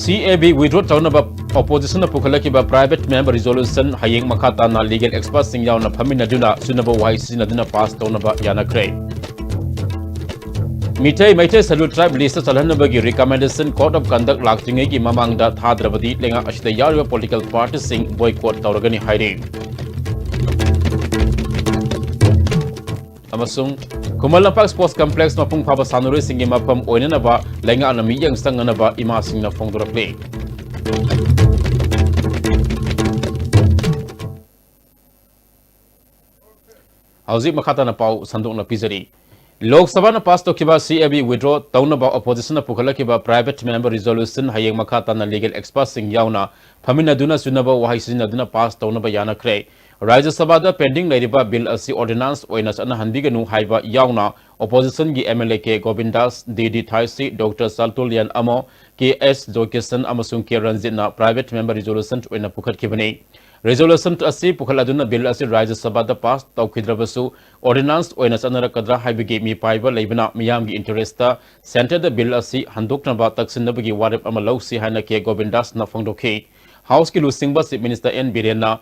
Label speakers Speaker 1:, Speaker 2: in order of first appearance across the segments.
Speaker 1: CAB withdraw taunaba opposition na pukhalaki ba private member resolution hayeng makata na legal experts sing yaw na phaminaduna sunaba wai sinaduna pass taunaba yanakre Mitai Salute Tribe list salhanabagi recommendation code of conduct laktingai gi mamangda thadrabadi lenga ashida yarwa political parties sing boycott tauragani haire amasung Kumalampak Sports Complex mapung phaba sanuri singi mapam oinanaba lenga anami yang sanganaba ima singna phongdurapli Hauzi makhata na pau sanduk na pizari Lok Sabha na pass tokiba CAB withdraw taunaba opposition na pukhalaki ba private member resolution hayeng makhata na legal experts sing yauna phaminaduna sunaba wahai sinaduna pass taunaba yana kre Rajya Sabha da pending lairiba bill asi ordinance oina sana hanbiganu haiba yauna opposition gi MLA ke Govindas DD Thaisi Dr Saltulian Amo KS Jokesan amasung ke Ranjit na private member resolution oina pukhat kibani resolution asi pukhaladuna bill asi Rajya Sabha da pass tawkhidrabasu ordinance oina sana kadra haibigi mi paiba leibana miyam gi interest ta center da bill asi handoknaba taksinabagi warep ama lawsi hana ke Govindas na phongdokhi house ki lusingba chief minister N Birena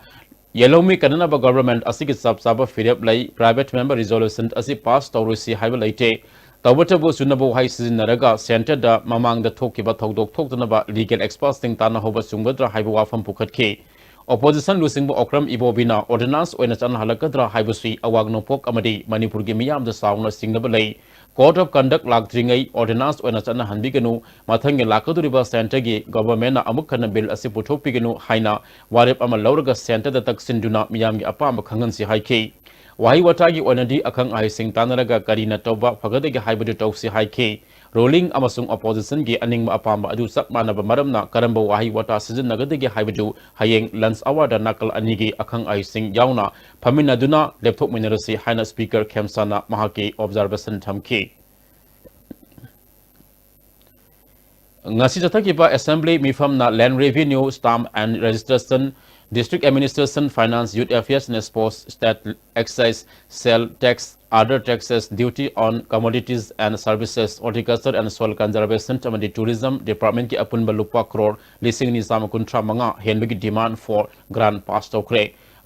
Speaker 1: Yellow Kananaba government asiki sab firep lay private member resolution asi pass tawrusi haiba laite tawbatabu sunabu hai sizinaraga center da mamang da thokiba thodok thoktanaba legal experts ting tana hoba sungbadra haiba wafam pukhatki opposition lusingbu okram ibobina ordinance oina chan halakadra haibasi awagno pok amadi manipur gi miyam da sauna singnaba lay Code of Conduct Lagtringai Ordinance oina chana hanbiganu mathangi lakaduriba center gi government na amukhana bill asi puthopiganu haina warep ama lauraga center da taksinduna miyam gi apam khangan si haiki wahi watagi onadi akhang ai sing tanaraga karina toba phagadagi haibadu tawsi haiki rolling amasung opposition gi aningma apamba adu sakmanaba maramna karamba wahi wata season nagadagi haibadu hayeng lunch hour da nakal anigi akhang ai sing yauna phaminaduna laptop minerasi haina speaker Khemsana mahaki observation thamki ngasi jathakiba assembly mifam na land revenue stamp and registration district administration finance youth affairs and sports state excise sale tax other taxes duty on commodities and services horticulture and soil conservation amadi tourism department ki apun balupa crore lising ni sama kuntra manga henbigi demand for grant pass tokre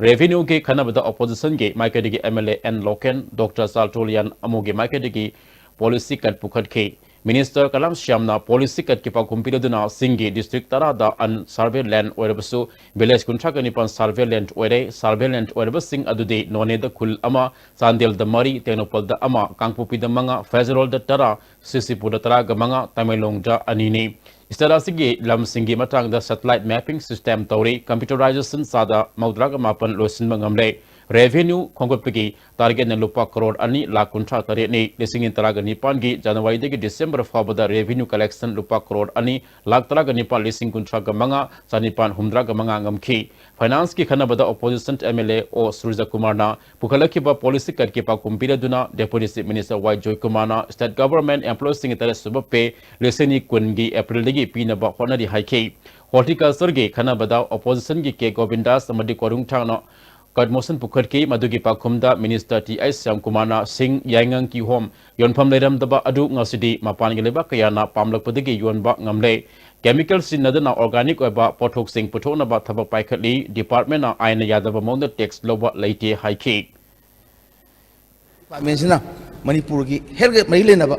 Speaker 1: revenue ke khanabada opposition ke maikadigi MLA N Loken Dr Saltolian amoge maikadigi policy kat pukhat ke Minister Kalam Shyamna policy kat kipa kumpiloduna Singi district tarada an survey land oirabasu village kunthakanipan survey land oirabasing adude none da kul ama Chandel da mari Tenopal da ama Kangpupi da manga Federal da tara Sisipu da tara ga manga Tamenglong da anini Istarasigi lam singi matang da satellite mapping system tauri computerization sada maudraga mapan losin mangamle revenue khongkotpagi target na lupa crore ani lakh kuntra tare ni lising taraga nipan gi January degi December fabada revenue collection lupa crore ani lakh taraga nipan lising kuntra ga manga chanipan humdra ga manga ngamki finance ki khanabada opposition MLA o Surja Kumar na pukhalaki ba policy kat ki pa kumpira duna deputy chief minister Y Joy Kumar na state government employees sing tare subape leseni kungi April degi pina ba honari haiki horticulture gi khanabada opposition gi ke Govindas amadi korung thangna Kadmosan Pukhatki Madugi Pakumda Minister T.I. Syamkumana Singh Yangang Ki Hom Yonpam Ledam Daba Adu Ngasidi Mapan Gileba Kayana Pamlak Padigi Yonba Ngamle Chemical Sinadana Organic Oba Potok Singh Putona Bataba Paikatli Department na Aina Yadaba Monda Text Loba Laiti Haiki
Speaker 2: Mensina Manipurgi Helga Mailenaba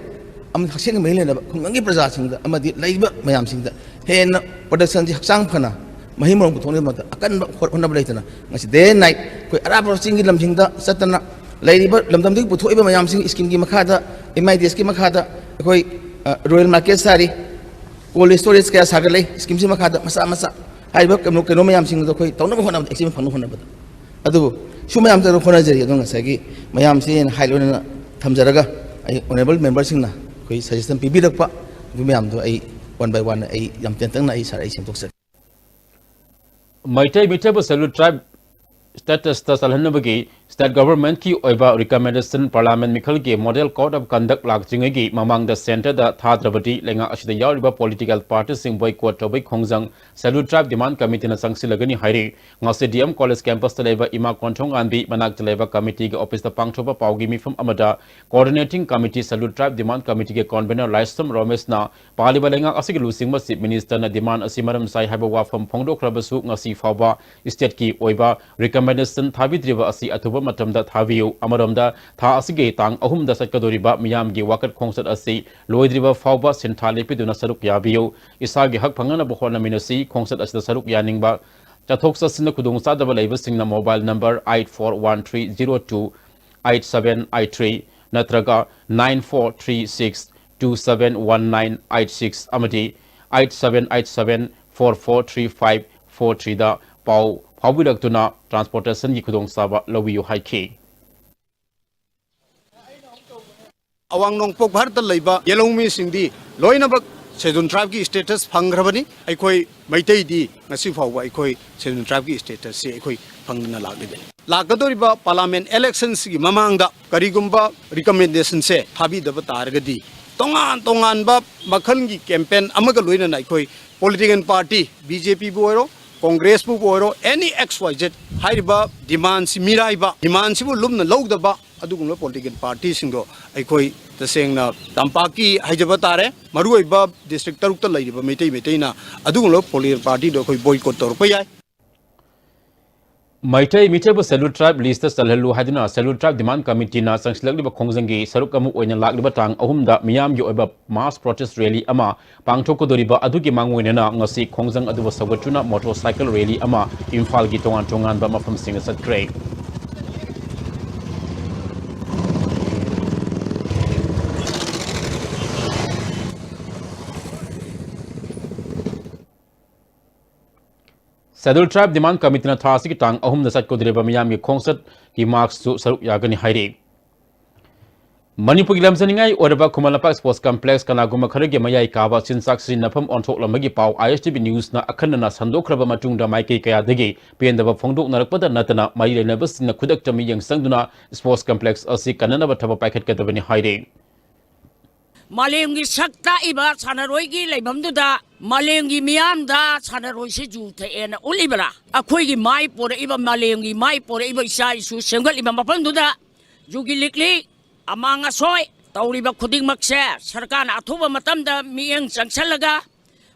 Speaker 2: Am Haksing Mailenaba Kungangi Praza Singh Amadi Laiba Mayam Singh Hen Production Haksang Pana Mahimong Putoni Mata akan Honablatana Mas day night Koi Arab Singi Lam Singda Satana Lady Lamdam Putu Mayam Sing Skingi Makata MIDS Makata Koi Royal Market Sari Cold Storage Kaya Sagale Skimsi Makata Masa I work no Mayam Sing the Koi Tono Honab Exim Honabata Adu Shumayam Honazari Donga Sagi Mayam Sin Highland Tamzaraga honorable members in Koi suggestion Pibidapa Vimayam to a one by one a Yam Tentana is a Sim
Speaker 1: Maitai Salute Tribe status ta salhanabagi State government ki oiba recommendation parliament mikhal ki model code of conduct lakjingai gi mamang the center da thadrabati lenga asida yariba political parties sing boycott tobai khongjang scheduled tribe demand committee na sangsilagani hairi ngase DM college campus ta leba ima konthong anbi manak leba committee gi office ta pangthoba paugi mifam amada coordinating committee scheduled tribe demand committee ge convener Laisam Ramesh na paliba lenga asigi lusingma chief minister na demand asimaram sai haba wafam phongdokhrabasu ngasi fawba state ki oiba recommendation thabidriba asi athuba matamda thaviu amaramda tha asige tang ahumda satkadoriba miyam gi wakat khongsat asi loidriba fawba sinthali piduna saruk yabiu isagi hak phangana bohona minasi khongsat asida saruk yaningba chathok sasina kudung sadaba leiba singna mobile number 841302 8783 natraga 9436271986 amadi 8787443543 da pau Hawilaktuna transportation ki khudong saba lawiyu haiki
Speaker 3: awang nongpok bharta leiba yelongmi singdi loinabak scheduled tribe ki status phangrabani aikoi maitai di ngasi fawba aikoi scheduled tribe ki status se aikoi phangna lagde lagadoriba parliament elections gi mamangda karigumba recommendation se thabi daba targadi tongan ba makhal gi campaign amaga loina na aikoi political party BJP boiro Congress bu boiro any XYZ haiba demands miraiba demands bu lumna lawdaba adugumla political parties singo aikoi tasengna tampaki haijaba tare maruiba district tarukta laiba meitai na adugumla political party do koi boycott torpa yai
Speaker 1: Maitai Mitaba Scheduled Tribe list Salhalu Hadina Scheduled Tribe Demand Committee na Sangslagli Khongjangi Sarukamu Oina Lakliba Tang Ahumda Miyam Yo Eba Mass Protest Rally Ama Pangthokodoriba Adugi Mangwinena Ngasi Khongjang Aduba Sagatuna Motorcycle Rally Ama Imphal gi tongan ba mafam singa satkre Scheduled Tribe Demand Committee na thasi ki tang ahum nasat ko direba miyam ki khongsat ki marks su saruk yagani hairi Manipur lamsaningai oraba Kumalapa Sports Complex kanaguma kharage mayai kawa sinsak sri nafam onthok lamagi pau ISTV News na akhanna sandokraba matungda maiki kaya dagi pendaba phongdok narakpada natana mai lenabas na khudak tami yang sangduna Sports Complex asi kananaba thaba paikhat kadabani hairi
Speaker 4: Malengi sakta iba sanaroi gi leibamduda malengi miyamda sanaroi se jute ena ulibara akhoi gi mai pore iba malengi mai pore iba isai su sengal iba mapamduda jugi likli amanga soi tauriba khuding makse sarkar na athuba matamda miyang changchalaga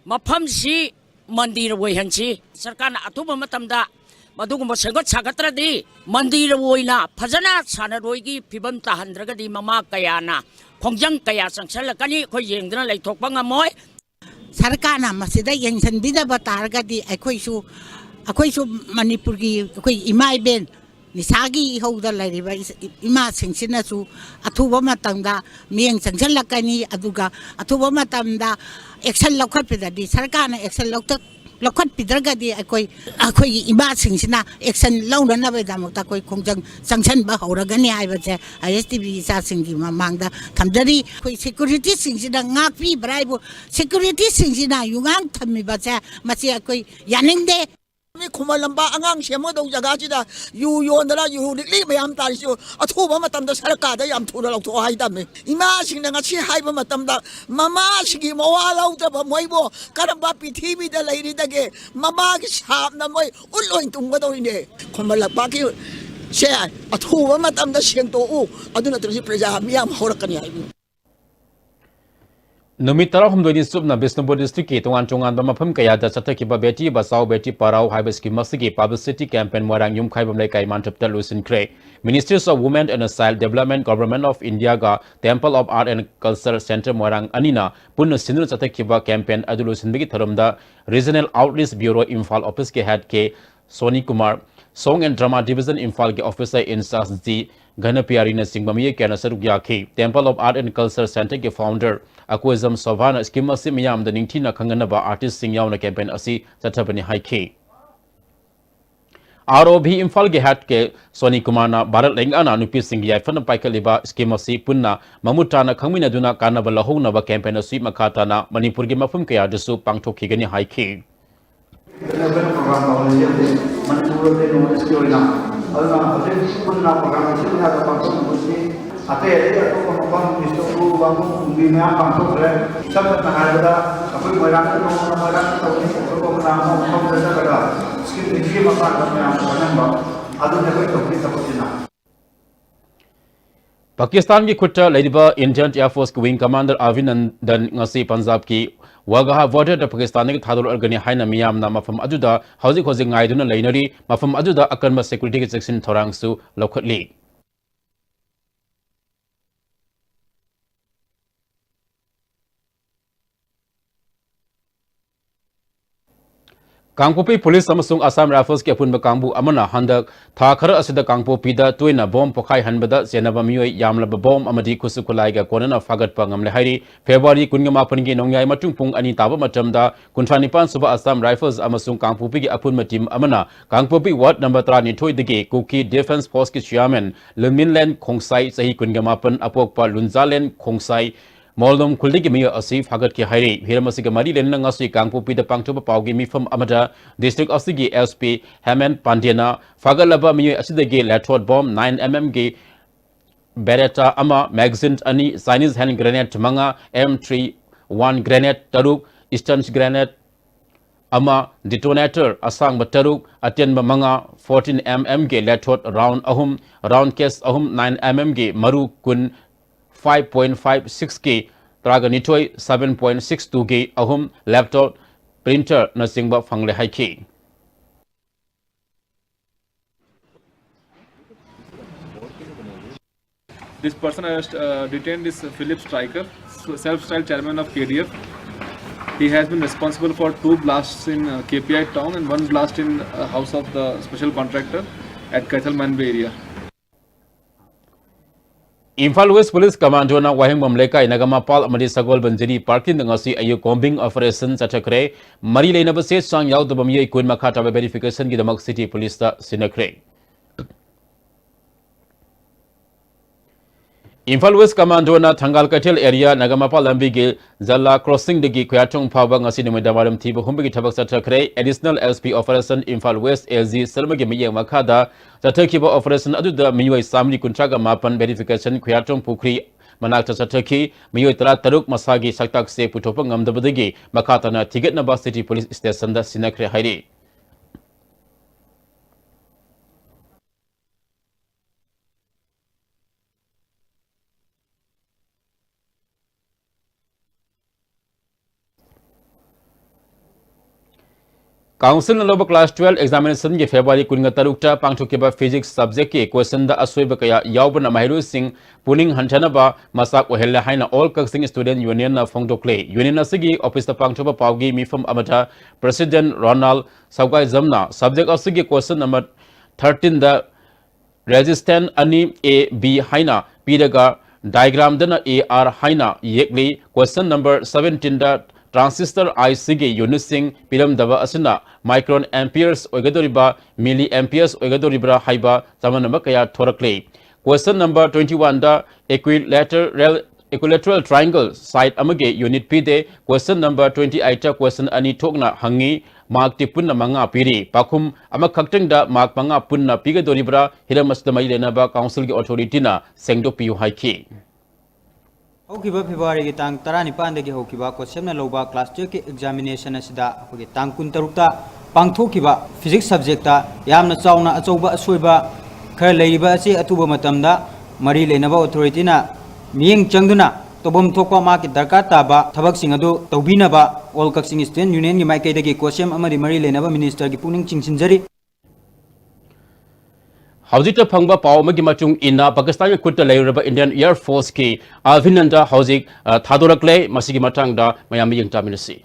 Speaker 4: mafam si mandir woihansi sarkar na athuba matamda madugumba segot sagatradi mandir woina phajana sanaroi gi phibam tahandragadi mama kayana Khongjang kaya sangsalakani khoi yengdana leithokpa ngamoi
Speaker 5: sarkana masida yengsanbidaba targadi akhoi su manipur gi akhoi imai ben nisagi hauda lariba ima singsina su athuba matangda mieng sangsalakani aduga athuba matamda action lokhatpedadi sarkana action lokhat pidragadi akhoi ima singsina action launana bedamokta koi khongjang sangsan ba hauragani aibase ISTV sa singi mamangda thamjari koi security singsina ngakpi braibu security singsina yungang thammi base masi koi yaningde
Speaker 6: mi Kumalamba angang siamo dong jaga jida yu yondara yu likli mayam tari siyo athuba matamda sarkada yam thuna lok tho haidam ima singna ngachi haiba matamda mama sigi mawalaw da ba moibo karamba pithibi da lairi dage mama gi sap na moi ulloin tumga do ine Kumalamba ki se athuba matamda sengto u aduna trisi preja miyam horakani haibi
Speaker 1: Numit tara humdoni subna Bishnupur district ki tongan ba mafam kaya da chathaki ba beti basau beti parau haiba scheme masigi publicity campaign warang yum khaibam lai kai mantap talusin kre Ministries of Women and Child Development Government of India ga Temple of Art and Culture Center warang anina punna sinur chathaki ba campaign adulusin bigi tharamda Regional Outreach Bureau Imphal office ke head ke Soni Kumar Song and Drama Division Imphal ke officer in charge ji Ghanapiyari na singbamiye ke na saruk yakhi Temple of Art and Culture Center ke founder Akwezam Savana scheme asi miyam da ningthina khanganaba artist sing yauna campaign asi chathabani haikhi ROB Imphal ge hat ke Soni Kumar na Bharat Lengana nupi sing yai fana paikaliba scheme asi punna mamutana khangmina duna kanaba lahona ba campaign asi makhata na Manipur ge mafum kaya dasu pangthokhi haikhi
Speaker 7: aduna hojik sunna program sunna da pangso musi ate ate ko mapang misto ku wangu dunia pangso re sabat na hada apoi marang ko marang to ni ko na mo ko da da skin ni ma pa na ya ko ba aduna ko to ki tapotina
Speaker 1: Pakistan की खुट्टा लेडिबा Indian air force की wing commander अभिनंदन ngasi Punjab की wagaha border da Pakistan की थादोल अर्गनी हाइना मियाम ना मफम अजुदा हौजिक हौजिक ngaiduna लैनरी मफम अजुदा अकनबा security की section थोरांगसु लौखटली Kangpopi Police amasung Assam Rifles ki apunba kangbu amana handak tha khara asida Kangpopi da toina bom pokhai hanbada senaba mioi yamlaba bom amadi kusukulai ga konana fagat pa ngamle hairi February 18 gi nongyai matung pung ani taba matamda kunthanipan suba Assam Rifles amasung Kangpopi ki apunma team amana Kangpopi ward number 3 ni thoi dige Kuki Defense Force ki chairman Luminland Khongsai sahi 18 apokpa Lunzaland Khongsai Moldom Kuldiki Mia Asif Hagat ki Hairi, Hiramasiga Mari Lenangasi Kangpopi the Pangtuba Paugi Mifam Amada, District of Sigi LSP, Haman Pandiana, Fagalaba Mia Asidagi Latrod Bomb 9mm G Beretta Ama, Magazine Ani, Chinese hand grenade Manga, M3 1 grenade Taruk, Eastern grenade Ama detonator Asang Bataruk, Atien Manga 14mm G Latrod round Ahum, round case Ahum 9mm G Maru Kun 5.56 K Traga Nitoi 7.62 K Ahum laptop printer Nasingba Fangle Haiki.
Speaker 8: This person has detained is Philip Stryker, self-styled chairman of KDF. He has been responsible for 2 blasts in KPI town and 1 blast in house of the special contractor at Kaithal Manbe area.
Speaker 1: Imphal West Police Commando na Wahing Mamleka Inagama Pal Amadi Sagol Banjiri Parking ngasi ayu combing operation chatakre mari leina ba se sang yaw dabam ye kuin makha ta verification gi damak city police ta sinakre Imphal West Commando na Thangal Kathel area Nagama Pal lambi gi Zalla crossing digi khyathong phawa ngasi ni medamaram thiba humbi gi thabak chatakre additional SP operation Imphal West LG Salma gi miyang makha da Chathaki operation aduda miyoi samri kuntraga mapan verification khuyatong pukri manak chathaki miyoi tara taruk masagi saktak se putopa ngamdabadagi makatana Thigetnaba city police station da sinakre hairi Council Naloba Class 12 examination ge February 13 pangthokiba physics subject ke question da asoiba kaya yaubana mahiru sing puning hanchanaba masak ohella haina all kaksing student union na phongdokle union asigi office ta pangthoba paugi mifam amata president Ronald Saugai Zamna subject asigi question number 13 da resistant ani a b haina pidaga diagram dana ar haina yekli question number 17 da transistor IC ge unit sing piram daba asina micron amperes oigadoriba milli amperes oigadoribra haiba samanama kaya thorakle question number 21 da equilateral triangle side amage unit p de question number 28 ta question ani thokna hangi mark ti punna manga piri pakhum ama khakteng da mark manga punna pigadoribra hiramasda mai lena ba council ge authority na sengdo piu haiki
Speaker 9: Hokiba February ki tang 19 dagi hokiba question na loba class 2 ki examination asida akogi tang 13 ta pangthokiba physics subject ta yamna chauna achouba asoiba khar leiba asi atuba matamda mari leinaba authority na miyeng changduna tobam thokpa ma ki darkar taba thabak sing adu tobinaba all kaksing student union gi maikai dagi question amari mari leinaba minister gi puning chingsinjari
Speaker 1: Haujita Pangba Pau Magimachung Ina Pakistan Kuta Layraba Indian Air Force Ki Alvinanda Hausik Thadorakle Masigi Matangda Miami Yang Taminasi.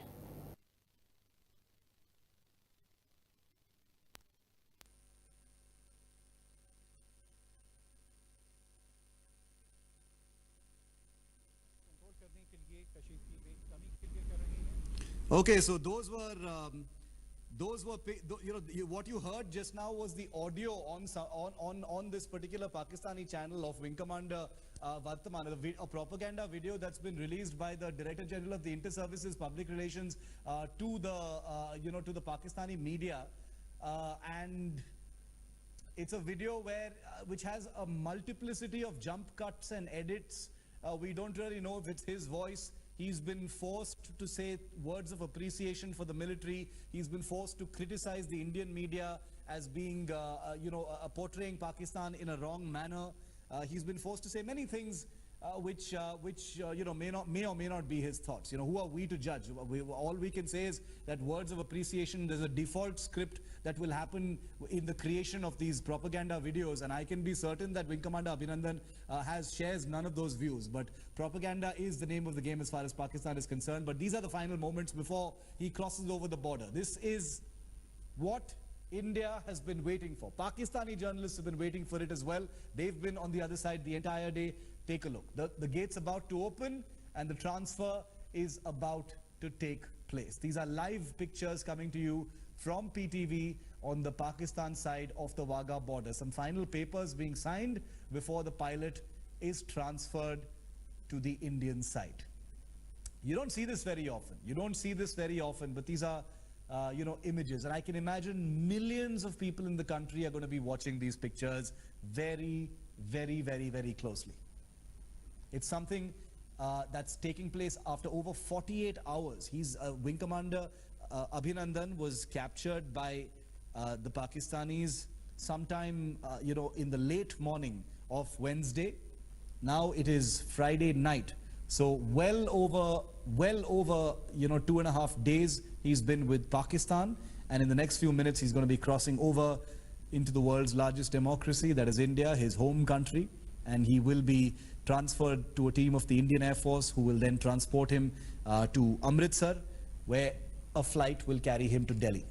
Speaker 10: Okay, so those were what you heard just now was the audio on this particular Pakistani channel of Wing Commander Vartaman, a propaganda video that's been released by the Director General of the Inter-Services Public Relations to the to the Pakistani media, and It's a video where, which has a multiplicity of jump cuts and edits. We don't really know if it's his voice. He's been forced to say words of appreciation for the military. He's been forced to criticize the Indian media as being, portraying Pakistan in a wrong manner. He's been forced to say many things which may or may not be his thoughts. Who are we to judge? All we can say is that words of appreciation, there's a default script that will happen in the creation of these propaganda videos, and I can be certain that Wing Commander Abhinandan shares none of those views. But propaganda is the name of the game as far as Pakistan is concerned. But these are the final moments before he crosses over the border. This is what India has been waiting for. Pakistani journalists have been waiting for it as well. They've been on the other side the entire day. Take a look. The gate's about to open and the transfer is about to take place. These are live pictures coming to you from PTV on the Pakistan side of the Wagah border. Some final papers being signed before the pilot is transferred to the Indian side. You don't see this very often. But these are images. And I can imagine millions of people in the country are going to be watching these pictures very, very, very, very closely. It's something that's taking place after over 48 hours. Wing Commander Abhinandan was captured by the Pakistanis sometime, in the late morning of Wednesday. Now it is Friday night. So well over 2.5 days he's been with Pakistan, and in the next few minutes he's going to be crossing over into the world's largest democracy, that is India, his home country, and he will be transferred to a team of the Indian Air Force who will then transport him to Amritsar, where a flight will carry him to Delhi.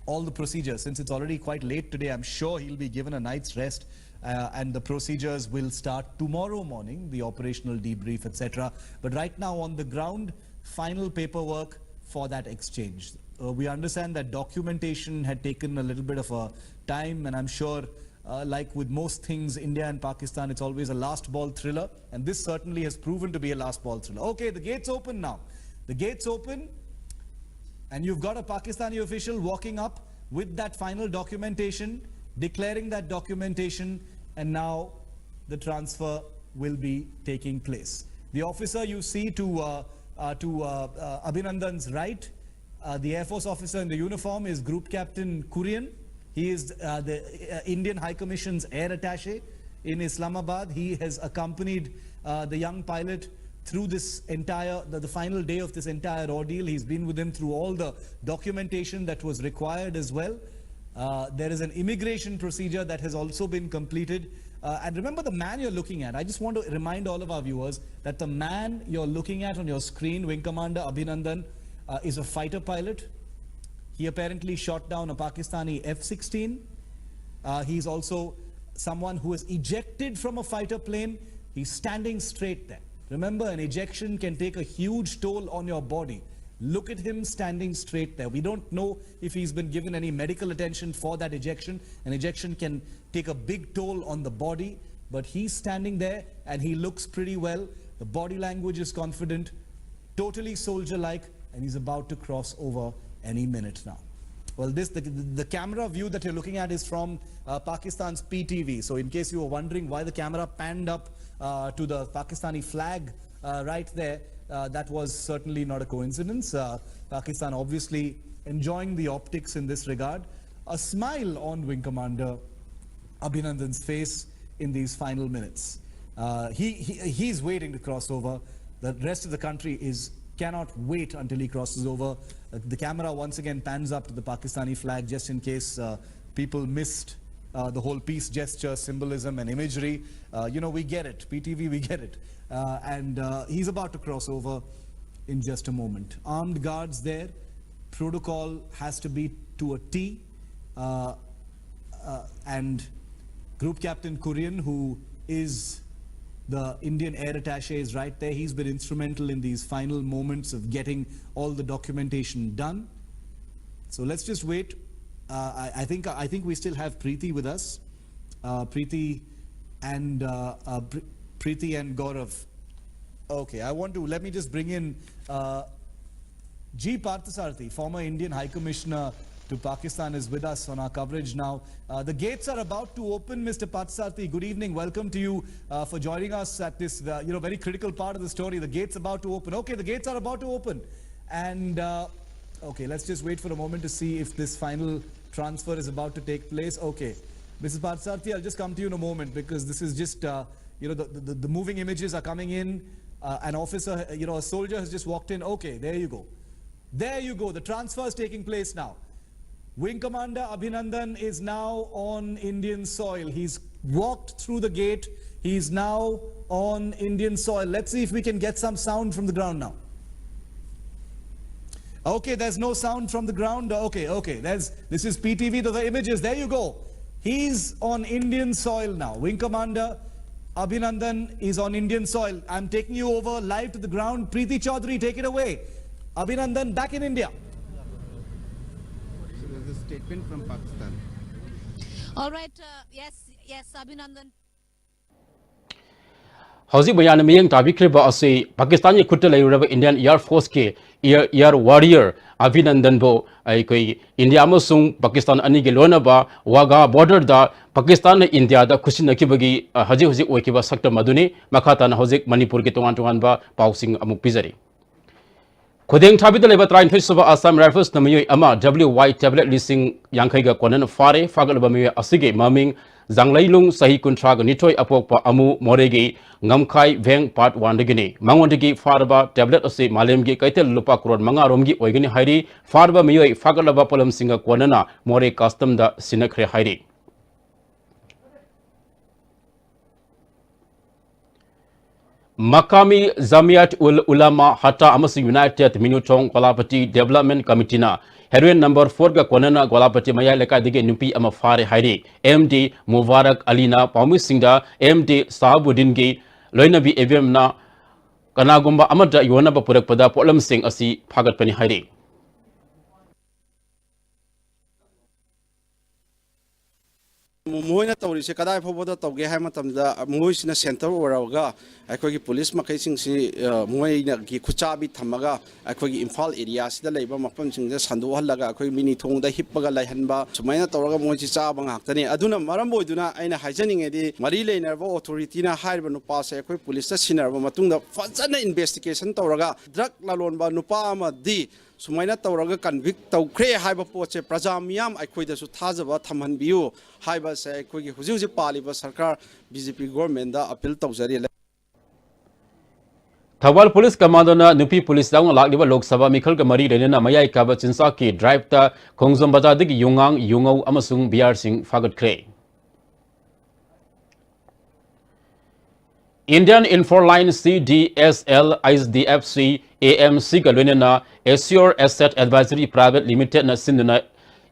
Speaker 10: All the procedures, since it's already quite late today, I'm sure he'll be given a night's rest, and the procedures will start tomorrow morning, the operational debrief, etc. But right now on the ground, final paperwork for that exchange. We understand that documentation had taken a little bit of a time, and I'm sure like with most things, India and Pakistan, it's always a last ball thriller, and this certainly has proven to be a last ball thriller. Okay, the gate's open now. The gate's open, and you've got a Pakistani official walking up with that final documentation, declaring that documentation, and now the transfer will be taking place. The officer you see to Abhinandan's right, the Air Force officer in the uniform, is Group Captain Kurian. He is the Indian High Commission's air attaché in Islamabad. He has accompanied the young pilot through this entire, the final day of this entire ordeal. He's been with him through all the documentation that was required as well. There is an immigration procedure that has also been completed. And remember the man you're looking at. I just want to remind all of our viewers that the man you're looking at on your screen, Wing Commander Abhinandan, is a fighter pilot. He apparently shot down a Pakistani F-16. He's also someone who is ejected from a fighter plane. He's standing straight there. Remember, an ejection can take a huge toll on your body. Look at him standing straight there. We don't know if he's been given any medical attention for that ejection. An ejection can take a big toll on the body, but he's standing there and he looks pretty well. The body language is confident, totally soldier-like, and he's about to cross over any minute now. Well, the camera view that you're looking at is from Pakistan's PTV. So in case you were wondering why the camera panned up to the Pakistani flag right there, that was certainly not a coincidence. Pakistan obviously enjoying the optics in this regard. A smile on Wing Commander Abhinandan's face in these final minutes. He's waiting to cross over. The rest of the country cannot wait until he crosses over. The camera once again pans up to the Pakistani flag just in case people missed the whole peace gesture, symbolism and imagery. We get it. PTV, we get it. And he's about to cross over in just a moment. Armed guards there. Protocol has to be to a T. And Group Captain Kurian, who is the Indian air attaché, is right there. He's been instrumental in these final moments of getting all the documentation done. So let's just wait. I think we still have Preeti with us. Preeti and Gaurav. Okay, let me just bring in G. Parthasarathi, former Indian High Commissioner to Pakistan is with us on our coverage now. The gates are about to open. Mr. Parthasarathy, good evening. Welcome to you for joining us at this very critical part of the story. The gates about to open. Okay, the gates are about to open. And okay, let's just wait for a moment to see if this final transfer is about to take place. Okay, Mrs. Parthasarathy, I'll just come to you in a moment because this is just, the moving images are coming in. An officer, a soldier has just walked in. Okay, there you go. There you go. The transfer is taking place now. Wing Commander Abhinandan is now on Indian soil. He's walked through the gate. He's now on Indian soil. Let's see if we can get some sound from the ground now. Okay, there's no sound from the ground. Okay. This is PTV. The images. There you go. He's on Indian soil now. Wing Commander Abhinandan is on Indian soil. I'm taking you over live to the ground. Preeti Chaudhary, take it away. Abhinandan back in India.
Speaker 11: A statement from Pakistan.
Speaker 12: All right, yes, Abhinandan.
Speaker 1: Hausi bayan miyang tabikreba ase Pakistani khutta leiraba Indian Air Force ke Air Warrior Abhinandan bo ai koi India amasung Pakistan ani ge lona ba Wagah border da Pakistan India da khusina ki bagi haji oikiba sakta maduni makhata na hojik Manipur ke tongan ba pausing amuk pizari Khodeng thabida leba train thesaba Assam Rifles namiyo ama WY tablet leasing yankhai ga konan fare fagalba miyo asige maming Zanglailung sahi kuntra ga nitoi apokpa amu moregi ngamkhai veng part 1 degini mangondegi farba tablet ase malemgi kaitel lupa crore manga romgi oigani hairi farba miyoi fagalaba polam singa konana more custom da sinakre hairi Makami Zamiat ul Ulama Hatta Amas United Minutong Golapati Development Committee na heroin number 4 ga konana Golapati Maya leka dige nupi ama fare hairi MD Mubarak Alina Paumi Singda MD Sahabuddin ge loinabi evem na kanagumba amada yona ba purak pada polam sing asi phagat pani hairi
Speaker 13: Moina Tauris, Kadai Poboda Toge Hamatam, the Mois in a center or Auga, Akogi police makasing Moina Kuchabi Tamaga, Akogi Infal areas, the labor punching the Sandu Halaga, Akoi Mini Tong, the Hippaga Lahanba, Sumaina Toraga Mochisa Bangakani, Aduna Marambo, Duna, and a hygienic Eddie, Marile Nervo, Authoritina, Harbanu Pass, Akoi police, Sinner, Matunda, Fazana investigation Toraga, Drak Lalonba, Nupama, D. Sumaina Toraga convict to create hyperpoche, Prazamiam, I quit the Sutazava, Tamanbiu, Hyba say, Quigi Huzi Paliba Sarkar, BJP government, appeal to Zari. Thawal Police Commander na Nupi Police Down Lakiba Lok Sabha Mikhal Kamari Renana Maya Kaba Chinsaki drive ta Kongzambata Dig Yungang Yungo Amasung BR Singh Fagat Kray. Indian Infoline CDSL ISDFC AMC Galwenana Assure Asset Advisory Private Limited na Sinduna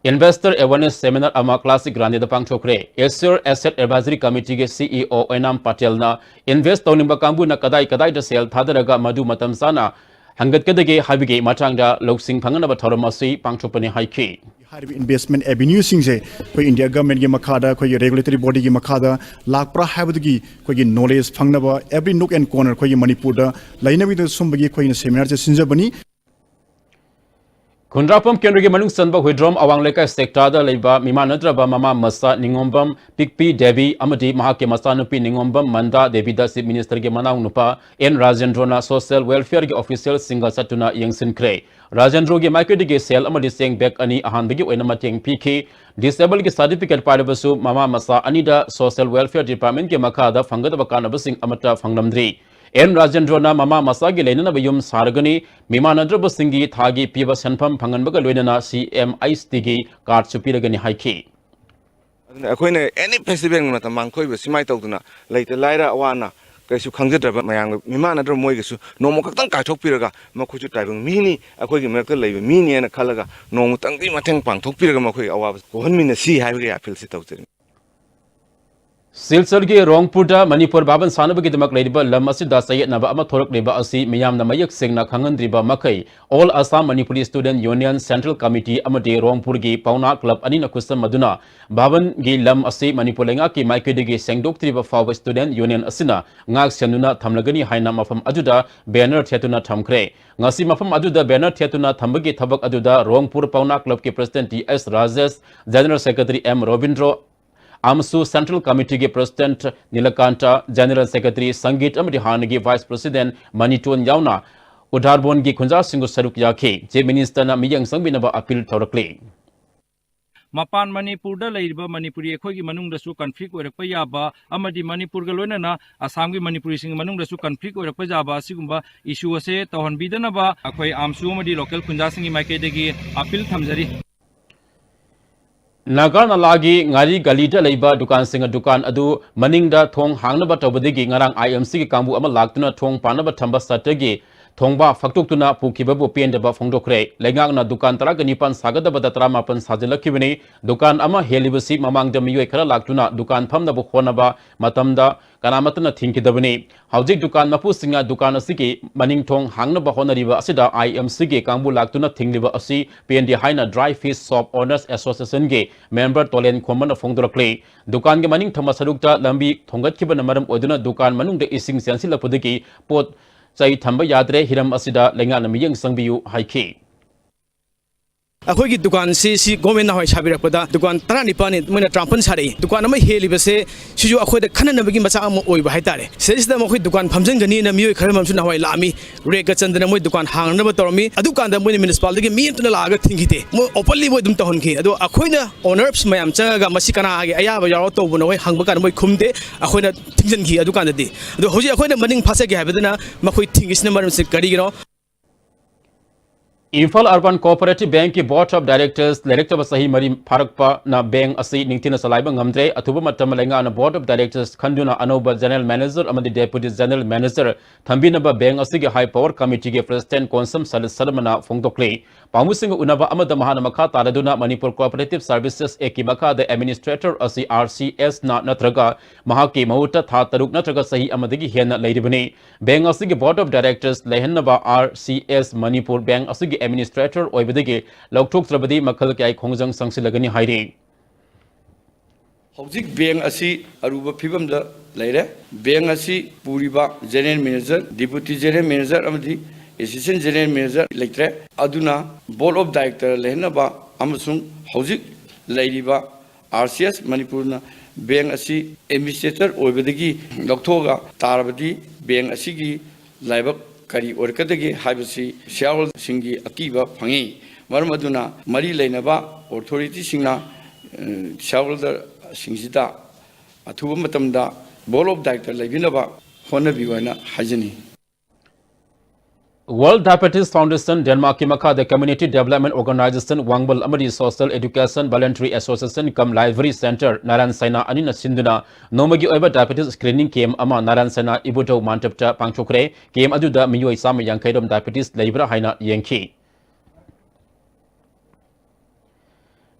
Speaker 13: Investor Awareness Seminar ama Classic Grande da Pangchokre Assure Asset Advisory Committee ke CEO Enam Patel na invest tawnimba kambu na kadai da sel thadaraga madu matam sana hangat kadage habige matangda loksing phangana ba thoramasi pangchopani haiki
Speaker 14: investment avenue singse koi India government gi makhada koi regulatory body gi makhada lakpra habudgi koi gi knowledge phangnaba every nook and corner koi Manipur da lainabi da sumbagi koi seminar je sinjabani
Speaker 1: Kundrapam Kendra Manung Sanba Hidrom Awang Leka Sectada Leba Mimanadraba Mama Masa Ningombam Pikpi Devi Amadi Mahake Masanupi Ningombam Manda Devida Sip Minister Gemanang Nupa N Rajendrona Social Welfare Official Single Satuna Yangsin Kray Rajendro ge Maike Sel Amadi Seng Bek Ani Ahandagi Wenamateng PK Disable ge Certificate Padabasu Mama Masa Anida Social Welfare Department ge Makada Fangadabakana Basing Amata Fangnamdri N Rajendrona Mama Masagi Lenana Bayum Sargani, Mimanadra Basingi, Thagi, Piva Sanpam, Panganbaga Luena, CMI Stigi, Card Supiragani Haiki.
Speaker 15: Any festival Matamanko, Simaitona, later Lyra Awana, Kasu Kangdra, Mayang, Mimanadra Moigasu, no Mokatan Katopiraga, Makuchu driving Mini, Akogi Merkel, Mini and a Kalaga, no Mutangi Matang Pang, Topiraga Makoi, our 1 minute see how we appeal it out.
Speaker 1: Silchar के रोंगपुर मणिपुर बाबन सानबगीदमक लेरिबा lump असिदा सयेतनाबा अमा थोरकलेबा असि मियामना मयक सेंगना खंगनद्रिबा मखै all Assam Manipuri student union central committee अमदे रोंगपुर की पौना क्लब अनिना खुसम मदुना बाबन की लम असि मणिपुर लेंगा की माइकेदगी सेंगदोक्त्रिबा फाव स्टूडेंट यूनियन असिना ngak senuna thamlagani haina mafam aduda banner thetuna thamkhre ngasi mafam aduda banner thetuna thambagi thabak aduda rongpur pauna club ke president TS Rajesh general secretary M Robindro AMSU Central Committee के president Neelakanta general secretary संगीत अमरी हानगी vice president मणिटोन यावना उधारबोन की खुंजा सिंगु सरुक याखे जे minister ना मियंग संगबिनबा appeal थौरकले
Speaker 16: मपान Manipur Manipuri अखोई मनुंगदसु conflict ओरप याबा अमदी Manipur ग लोइनना आसाम की मणिपुरी सिंग मनुंगदसु conflict ओरप जाबा सिगुंबा issue असे तहनबिदनबा अखोई आमसु अमदी लोकल खुंजा सिंग माइकेदगी अपील थमजरी
Speaker 1: नागर नालागी ngari galida leiba dukan singa dukan adu maningda thong hangnaba tawbadigi ngarang IMC ki kambu ama laktuna thong panaba thamba satagi thongba faktuktuna pukibabu pendaba phongdokre lengangna dukan taraga nipan sagadaba datra mapan sajalakibani dukan ama helibasi mamangda miyoi khara laktuna dukan phamnabu khonaba matamda kanamatna thinkidabani haujik dukan mapu singa dukan asiki maning thong hangnaba honariba asida IMC ge kambu laktuna thingliba asi PND haina dry fish shop owners association ge member tolen khomana phongdorakle dukan ge maning thama sarukta lambi thongatkibana maram oduna dukan manungda ising sensilapudagi pot चई thumb यादरे Hiram असिदा लेंगान मियंग संगबियु हाइखे
Speaker 17: अखोई दुकान से government ना साबिरपदा दुकान 19 मैंने ट्रांपन सारे दुकान हेलीबसे सिजु अखोई खननबगी मचा ओइबा हाइतारे सेसिदा मखोई दुकान फमजंगनी न मियोय खरमसु ना होय लामी रेक चंदन मोय दुकान हांगनब तोरमी दुकान मोय म्युनिसिपालिटी मी तुना लागा थिंगिते मोय ओपनली मोय दुम तहनखि अदो अखोइना ओनर्स मयाम चंगा मसी कना आगे अयाबा यारो तोबनो होय हांगबा कान मोय खुमदे अखोइना थिंजनखि दुकान दे अदो होजि अखोइना मनिंग फासेगे हाबदना मखोई थिंगिसना मरम से करिगिनो
Speaker 1: Imphal Urban Cooperative Bank की Board of Directors लेरेक्टब सही मरी फारकपा ना बैंक असि निंगथिना सलाइबा ngamdre अथुबा मतम लेंगा ना Board of Directors खंडुना अनोबा General Manager अमदि Deputy General Manager थंबिनबा बैंक असि के High Power Committee के President Konsam Salmana फोंगदोक्ले पामुसिंग उनबा अमद महान मखा तारदुना मणिपुर कोऑपरेटिव सर्विसेज ए की मखा द एडमिनिस्ट्रेटर असि RCS ना नत्रगा महा की महुता था तरुक नत्रगा सही अमदगी हेन लेरिबने बैंक असि के Board of Directors लेहनबा RCS Manipur bank असि के एडमिनिस्ट्रेटर ओइबदगी लौथोक्त्रबदी मखल के खोंजंग संगसिलगनी हाइरे
Speaker 18: हौजिक बैंक असि अरुबा फिबमदा लेरे बैंक असि पूरीबा general manager deputy general manager अमदि असिस्टेंट जनरल मैनेजर लेक्ट्रे अदुना बोर्ड ऑफ डायरेक्टर लेहनबा अमसुंग हौजिक लेरिबा RCS मणिपुरना बैंक असि एडमिनिस्ट्रेटर ओइबदगी लौथोगा तारबदी बैंक असि की लाइबक करी ओरकदगी हाइबसी शेयरहोल्डर सिंगी अकीबा फंगी मरम अदुना मरी लेनबा अथॉरिटी सिंगना शेयरहोल्डर सिंगजिदा अथुब मतमदा बोर्ड ऑफ डायरेक्टर लेबिनबा होनबिवाना हाजनी
Speaker 1: World Diabetes Foundation Denmark की मखा द Community Development Organization वांगबल अमरी Social Education Voluntary Association cum Library Center Narayan Saina अनिना सिंधुना नोमगी ओइबा डायबिटीज स्क्रीनिंग केम अमा नारायण सैना इबुटो मांटपटा पांचोखरे केम अदुदा मियोय साम यांखैरम डायबिटीज लेब्रा हाइना येंखी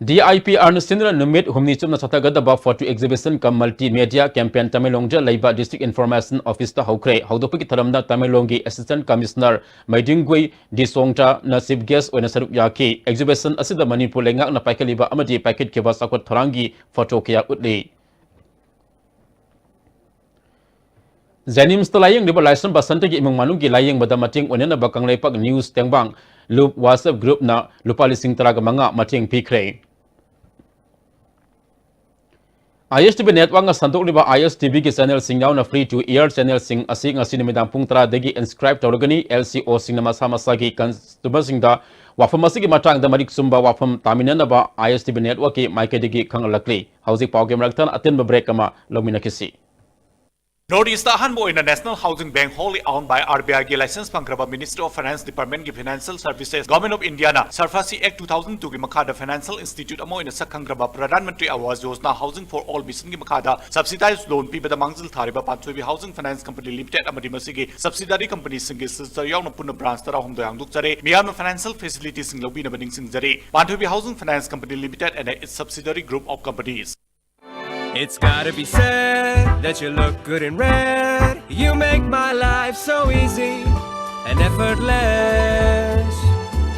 Speaker 1: DIP Arnusindra Numit Humni Chumna Sathagadaba Photo Exhibition Kam Multimedia Campaign Tamilongja Leiba District Information Office Ta Haukre Haudopiki Tharamda Tamilongi Assistant Commissioner Maidingui Disongta Nasib Guest Oina Saruk Yaki Exhibition Asida Manipur Lengak Na Paikaliba Amadi Packet Kiba Sakot Thorangi Photo Kya Utli Zanim Stalayang Liba License Basantagi Imang Manungi Layang Badamating Onena Bakang Lepak News Tengbang Loop WhatsApp Group Na Lupali Sing Taraga Manga Mating Pikre ISTV Network nga santok liba ISTV ki channel sing yaw na free to air channel sing asing asini midang pung tara degi inscribe tawragani LCO sing na masa masa ki customer sing da wafam asigi matang da marik sumba wafam taminana ba ISTV Network ki maike degi khang lakli hausi pau game raktan atin ba break kama lomina kisi
Speaker 19: Northeast Ahanbo in the National Housing Bank wholly owned by RBI की license पंग्रबा Ministry of Finance Department की Financial Services Government of India ना SARFAESI Act 2002 की मखादा Financial Institute Amo इन सकंग्रबा प्रधानमंत्री Awas Yojana Housing for All mission की मखादा subsidized loan P बदा मांगजिल थारिबा पांचोबी Housing Finance Company Limited अमरी मसीगी subsidiary company सिंगे सरियाव न पुनः branch तरा हम दोयांग दुक चरे मियाम financial facilities सिंग लोबी न बनिंग सिंग जरे पांचोबी Housing Finance Company Limited and its subsidiary group of companies
Speaker 20: It's gotta be said that you look good in red. You make my life so easy and effortless.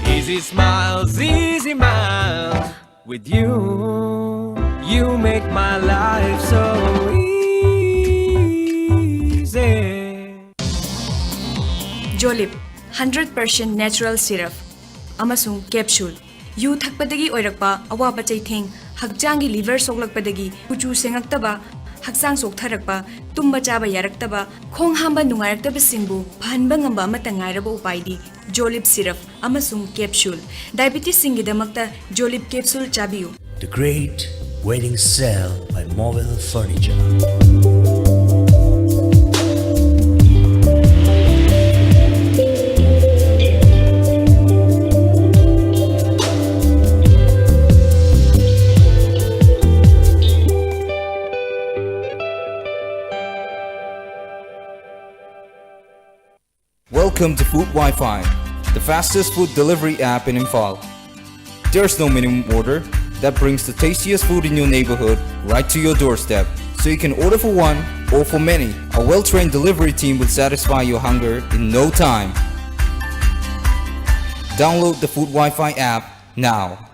Speaker 20: Easy smiles, easy miles. With you, you make my life so easy.
Speaker 21: Jolib 100% natural syrup amasung capsule yu thakpadagi oirakpa awaba chaitheng hakjangi liver soglakpadagi kuchu sengaktaba haksang soktharakpa tumba chaba yaraktaba khong hamba nungaraktaba singbu phanba ngamba amata ngairaba upaidi Jolib syrup amasung capsule diabetes singidamakta Jolib capsule chabiyu.
Speaker 22: The Great Wedding Sale by Mobile Furniture.
Speaker 23: Welcome to Food Wi-Fi, the fastest food delivery app in Imphal. There's no minimum order that brings the tastiest food in your neighborhood right to your doorstep, so you can order for one or for many. A well-trained delivery team will satisfy your hunger in no time. Download the Food Wi-Fi app now.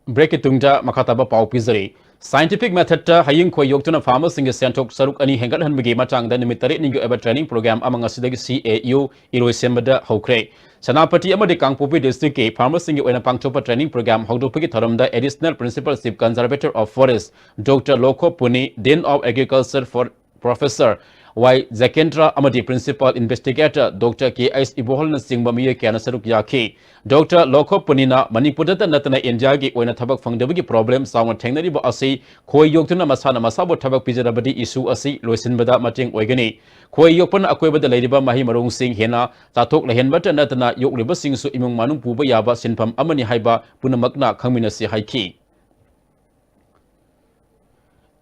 Speaker 1: Break it tungja makataba pau pizari. Scientific method ta haying khoi yoktuna farmers singe sentok saruk ani hengat hanbigi matang da nimitare ningu eba training program amang asidagi CAU iroi sembada hokre. Sanapati amadi Kangpopi district ke farmers singe oina pangchopa training program hokdopagi tharamda additional principal chief conservator of forest Dr. Lokho Puni, Dean of Agriculture for Professor Y. Zakendra amadi principal investigator Dr. K.S. Ibohol Singh Bamiye Kana Saruk Yaki. Dr. Lokho Punina Manipurata Natana India gi oina thabak fangdabagi problem sawan thengnari ba asi khoi yoktuna masana masabo thabak pijarabadi issue asi loisinbada mating oigani. Khoi yokpan akoibada leiriba mahi marung sing hena tathok lehenbata natana yokliba singsu imung manung puba yaba sinpham amani haiba punamakna khangminasi haiki.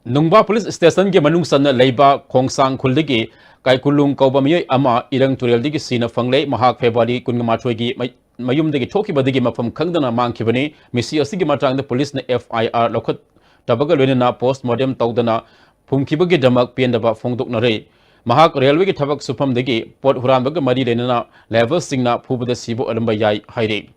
Speaker 1: Nungba police station ke manung sanna leiba khongsang khuldagi kaikulung kaubamiy ama irang turel sina fangle mahak February kungamathroi gi mayumdagi thokibadagi mafam khangdana mangkhibani misi asigi matangda police na FIR lokhat tabaga loinana postmortem tawdana phumkhibagi damak pendaba phongdoknare mahak railway gi thabak suphamdagi pot hurambaga mari renana level singna phubada sibo alamba yai haire.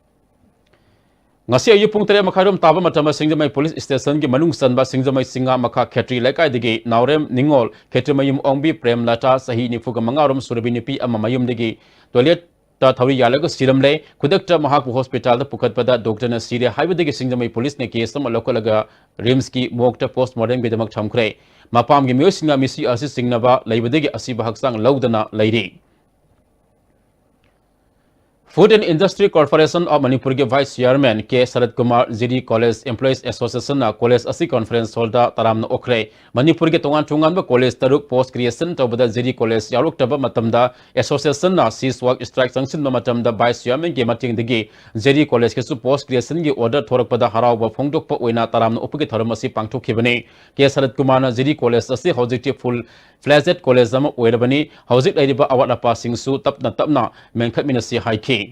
Speaker 1: Ngasi ayu pung tere makharum taba matama Singjamai police station ki manung sanba Singjamai singa makha khetri laikai digi naurem ningol khetrimayum ongbi prem lata sahi nifuga mangarum surabini pi ama mayum digi toilet ta thawri yalaga siramle kudakta mahak hospital da pukatpada doctor na siria haiba digi Singjamai police ne case ma lokalaga rims ki mokta postmortem bi damak thamkre mapam gi myosinga misi asi singnaba leibadegi asiba haksang laudana leiri. Food and Industry Corporation of Manipur ke Vice Chairman K. Sarat Kumar ZD College Employees Association na College Asi Conference Holda Taramna Okre Manipur ke tongan chungan ba college taruk post creation tobada ZD College yaruk taba matamda association na cease work strike sanction ma matamda Vice Chairman ke mating digi ZD College ke su post creation ge order thorak pada harau ba phongdok pa oina taramna upage tharamasi pangthok khibane K. Sarat Kumar na ZD College asi hojikti full fledged college ama oirabani hojik lairiba awat apa singsu tapna menkhat minasi haiki.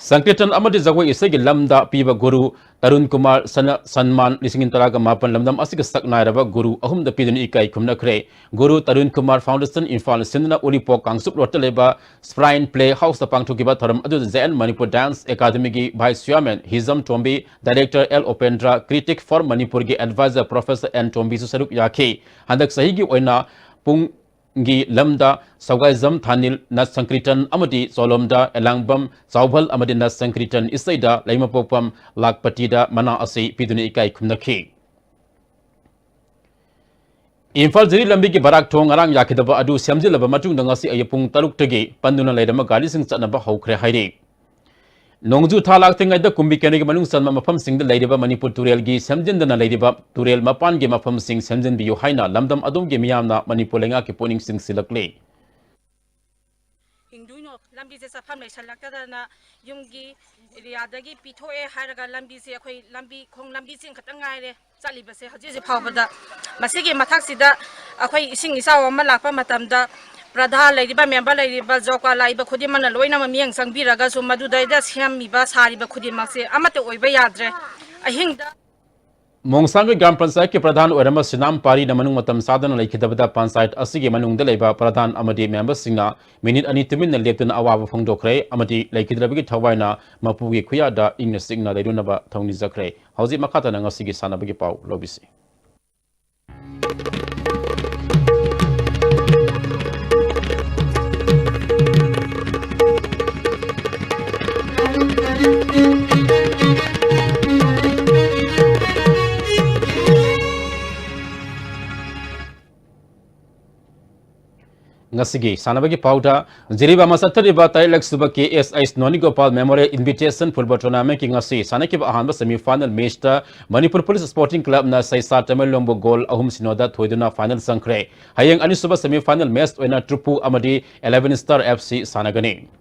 Speaker 1: Sankirtan amadi jagoi isagi lamda piba guru Tarun Kumar Sanman lisingin taraga mapan lamdam asig saknai raba guru ahum da pidun ikai kumna kre Guru Tarun Kumar Foundation Imphal Sindna Ulipo Kangsup Rotaleba Sprine Play House the Pangtukiba Taram Adu Zen Manipur Dance Academy gi Vice Chairman Hizam Tombi Director L Opendra Critic for Manipur gi Advisor Professor N Tombi Susaruk Yake Handak Sahigi Oina Pung Ngi Lamda Sawgaizam Thanil Nat Sankritan Amadi Solomda Elangbam Saubhal Amadi Nat Sankritan Isaida Laimapopam Lakpatida Mana Asi Piduni Ikai Kumnaki Imphal Jiri Lambi ki Barak Thong Arang Yakidaba Adu Samjilaba Matung Dangasi Ayapung Taruk Tagi Panduna Laidama Gali Sing Satnaba Hokre Hairi Nongju Thalak Tingai da Kumbikani Manung Sanma Mapam Sing the Ladiba Manipur Turel gi Samjin the Ladiba Turel Mapan Game Mapam Sing Samjin Biu Haina Lamdam Adum Gemiamna Manipulenga Kiponing Sing Silakle
Speaker 24: Hinduino Lambi Sapam Salakana Yumgi Riadagi Pitoe Haraga Lambi Koi Lambi Kong Lambi Sing Katangare Salibase Haji Pavada Masigi Mataxida Akoi Sing Isawa Malapa Matamda Pradha Ladiba member Ladiba Zoka Laiba Kudimana Loina Miang Sangbiraga so Maduda Siam Miba Sariba Kudimasi Amata Oibayadre. I think that
Speaker 1: मोंगसांग ग्राम पंचायत के प्रधान Oram सिनाम पारी नमनुंग मतम साधन लेखिदबदा पंचायत असिगे मनुंगदा लेबा प्रधान अमदी member सिंगना minute अनि तुमिन लेप्तन अवाब फोंदोखरे अमदी लेखिदबगी थवाइना मपुगी खुयादा इंग सिंगना लेरुनबा थौनि जखरे हौजि मखाता नंगसिगी सानबगी पाउ लोबिसी ngasigi sanabagi pauda jiriba masathariba tailak suba KSI Noni Gopal Memorial Invitation Football Tournament ki ngasi sanakib ahanba semi final match ta Manipur Police Sporting Club na saisa tamelombo goal ahum sinoda thoiduna final sangkre hayang ani suba semi final match oina Trupu amadi 11 Star FC sanagani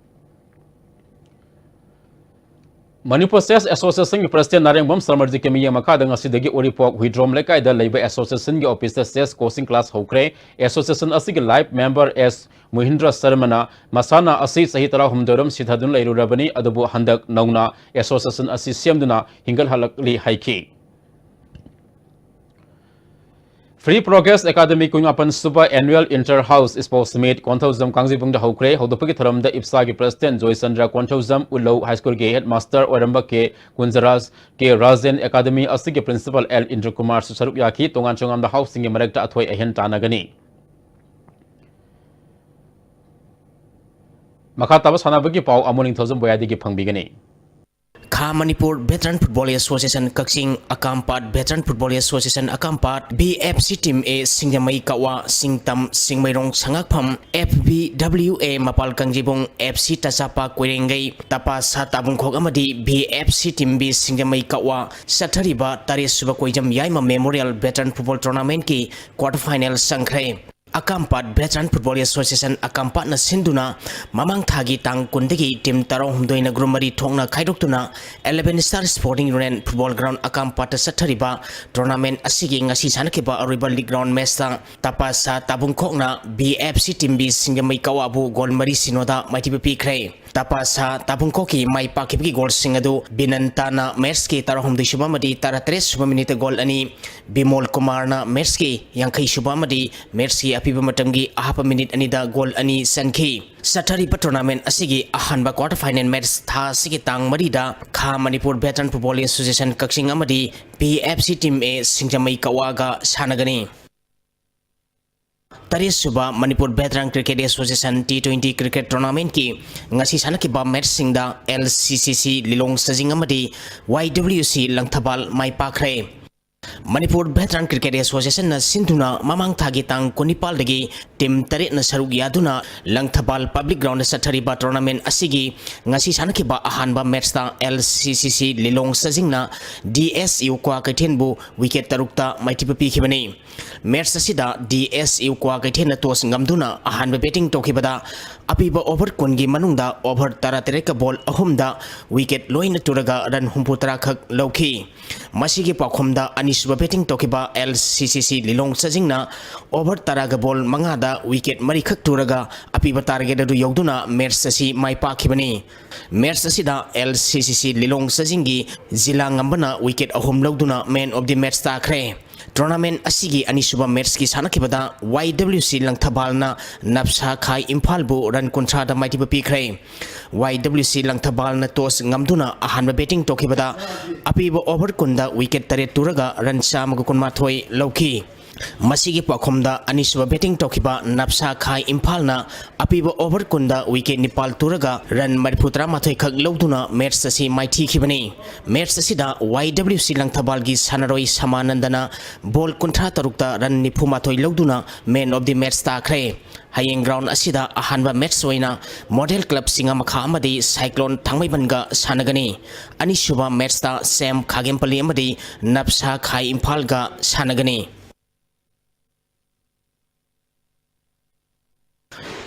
Speaker 1: Manipur Chess Association President Narengbam Sarmarji ke miya makada ngasidagi oripok withdrawn lekai da leiba association ge officer chess coaching class hokre association asig live member S Mohindra Sarmana masana asi sahitara humdoram sidhadun leirurabani adubu handak nauna association asi siamduna hingal halakli haiki Free Progress Academy kung apan super annual inter-house sports meet Konthozam Kangjibung da hokre hodopagi tharam da IPSA ki president Joy Sandra Konthozam Ullo High School ke headmaster Oramba ke Kunzaras ke Razen Academy asig ke principal L Indra Kumar Susaruk yaki tongan chongam da housing ge marekta athoi ahen tanagani Makataba sanabagi pau amuning thozam boyadi ge phangbigani
Speaker 2: Kha Manipur Veteran Football Association Kaksing Akampat Veteran Football Association Akampat BFC Team A Singjamai Kawa Singtam Singmairong Sangakpham FBWA Mapal Kangjibung FC Tasapa Kwirengai Tapa Satabung Khok amadi BFC Team B Singjamai Kawa Sathariba Taris Suba Koijam Yaima Memorial Veteran Football Tournament ki quarter final sangkhre Akampat Veteran Football Association Akampat na sinduna mamang thagi tang kundagi team tarong humdoina grumari thongna khaidokuna 11 Star Sporting Union Football Ground Akampat sathariba tournament asigi ngasi sanakiba ariba league ground match ta tapasa tabungkhokna BFC Team B Singamai Kawabu gol mari sinoda maitibi pikre tapasa tabungkhoki mai pakibgi gol singadu binantana match ki tarahum disubamadi taratres subminute gol ani Bimol Kumar na match ki yankai subamadi match ki apiba matamgi ahapa minute anida gol ani sankhi Sathariba tournament asigi ahanba quarter final match tha sigi tang marida Kha Manipur Veteran Football Association Kaksing amadi BFC Team A Singjamai Kawaga sanagani Taris Suba Manipur Veteran Cricket Association T20 Cricket Tournament ki ngasi sanakiba match singda LCCC Lilong Sajing amadi YWC Langthabal mai pakre Manipur Veteran Cricket Association na sinduna mamang thagi tang konipal dagi team taret na sarug yaduna Langthabal Public Ground sathariba tournament asigi ngasi sanakiba ahanba match ta LCCC Lilong Sajing na DSU kwa kaithenbu wicket tarukta maitipa pikhibani match asida DSU kwa kaithen tos ngamduna ahanba batting tokibada apiba over kongi manungda over taratereka ball ahumda wicket loina turaga run humputara khak lauki masigi pakhomda anisba batting tokiba LCCC Lilong Sajingna over taraga ball mangada wicket mari khak turaga apiba target adu yogduna match asi mai pakhibani match asida LCCC Lilong Sajingi zila ngambana wicket ahum logduna man of the match takhre Tournament asigi anisuba match ki sanakibada YWC Langthabal na Napsa Khai Imphal bu run kontra da maitiba pikre YWC Langthabal na tos ngamduna ahanba batting tokibada apiba over kunda wicket tare turaga run chamaga kunmathoi lauki Masigi pakhomda anisuba batting tokiba Napsa Khai Imphal na apiba over kunda wicket nipal turaga run mariputra mathoi khak logduna match asi maiti khibani match asida YWC Langthabal gi sanaroi samanandana ball kontra tarukta run nipu mathoi logduna man of the match takhre hayeng ground asida ahanba match oina model club singa makha amadi cyclone thangmaibanga sanagani anisuba match ta Sam Khagempali amadi Napsa Khai Imphal ga sanagani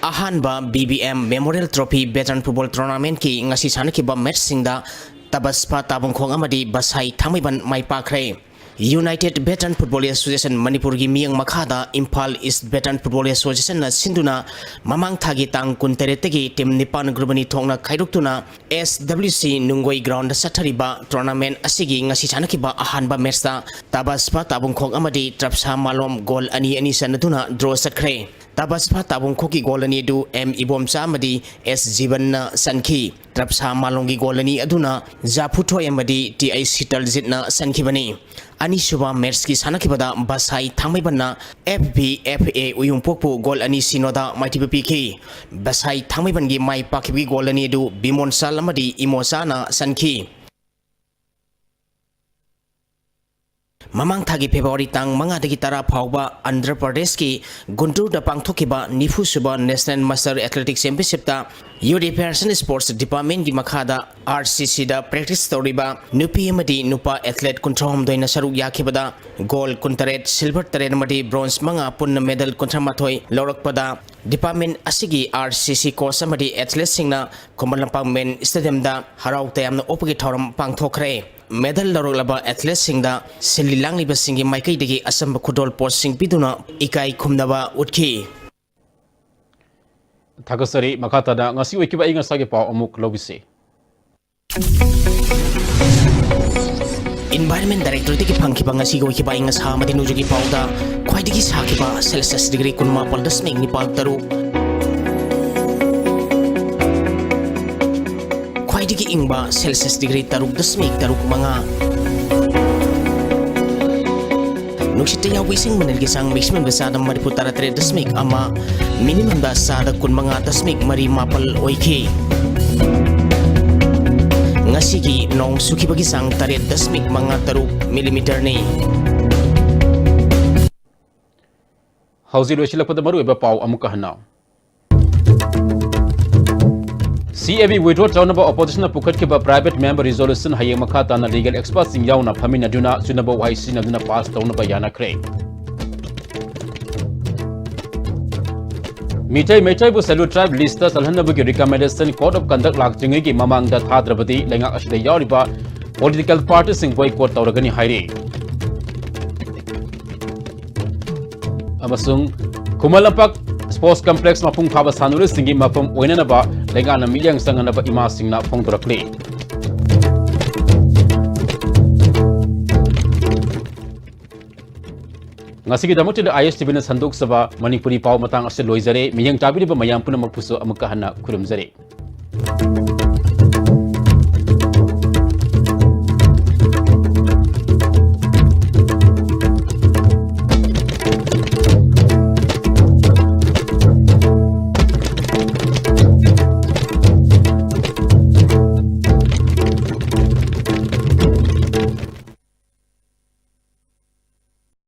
Speaker 2: Ahanba BBM Memorial Trophy Veteran Football Tournament ki ngasi sanakiba match singda Tabaspa Tabungkhong amadi Basai Thangmaiban mai pakre United Veteran Football Association Manipur gi miyang makhada Imphal East Veteran Football Association na sinduna mamang thagi tang kuntere tegi team nipan grubani thongna khairuktuna SWC Nungoi ground sathariba tournament asigi ngasi chanakiba ahanba match ta Tabaspa Tabungkhok amadi Trapsa Malom goal ani sanaduna draw sakre Tabaspa Tabungkhok gi goal ani du M Ibomsa amadi S Jiban na sankhi Trapsa Malongi goal ani aduna Zaputho amadi TI Sital Jitna sankhibani Ani suba match ki sanakibada Basai Thangmaibanna FBFA Uyungpokpu goal ani sinoda maitiba piki Basai Thangmaiban gi mai pakibi goal ani du Bimon Salamadi Imosana sankhi Mamang thagi February tang manga dagi tara phauba Andhra Pradesh ki Guntur da pangthokiba nifu suba National Master Athletic Championship ta Youth Person Sports Department gi makhada RCC da practice toriba nupi amadi nupa athlete kunthom doina saruk yakhibada gold kuntaret silver taren amadi bronze manga punna medal kunthamathoi lorakpada department asigi RCC course amadi athlete singna Komalampang Men Stadium da harau tayamna opagi thoram pangthokre medal loroglaba athlete singda sililangliba singi maikai degi asamba khudol post sing piduna ikai khumnaba utki
Speaker 1: Thagasari makatada ngasi oikiba inga sage pau amuk lobise
Speaker 2: Environment Director tiki pangkiba ngasi oikiba inga sa madi nujugi pauda khwaidigi sakiba Celsius degree kunma paldas meg ni pal taru khwaidigi ingba Celsius degree taruk dasmig taruk manga Nuksita yawi sing manilgi sang maximum basada maripu taratare dasmig ama minimum basada kun mga dasmig mari mapal oiki ngasigi nong suki bagi sang tare dasmig mga taruk millimeter ni
Speaker 1: Hausi lo silak pada maru eba pau amuka hanau CAB withdraw Jaunaba opposition pukat ke ba private member resolution haye makhata na legal experts sing yauna phamina duna sunaba wai sin aduna pass tauna ba yana kre Mitai bu Salu tribe list ta salhanna bu recommendation code of conduct lak jingi gi mamang da thadrabadi lenga asida yariba political parties sing boycott tawragani haire amasung Kumalampak Sports Complex mapung phaba sanure singi mapum oinana ba lenga na milyang sangana ba ima singna phongdorakle ngasigi damot de ISTV na sanduk saba Manipuri pau matang ase loizare miyang tabiri ba mayam puna magpuso amaka hana kurumzare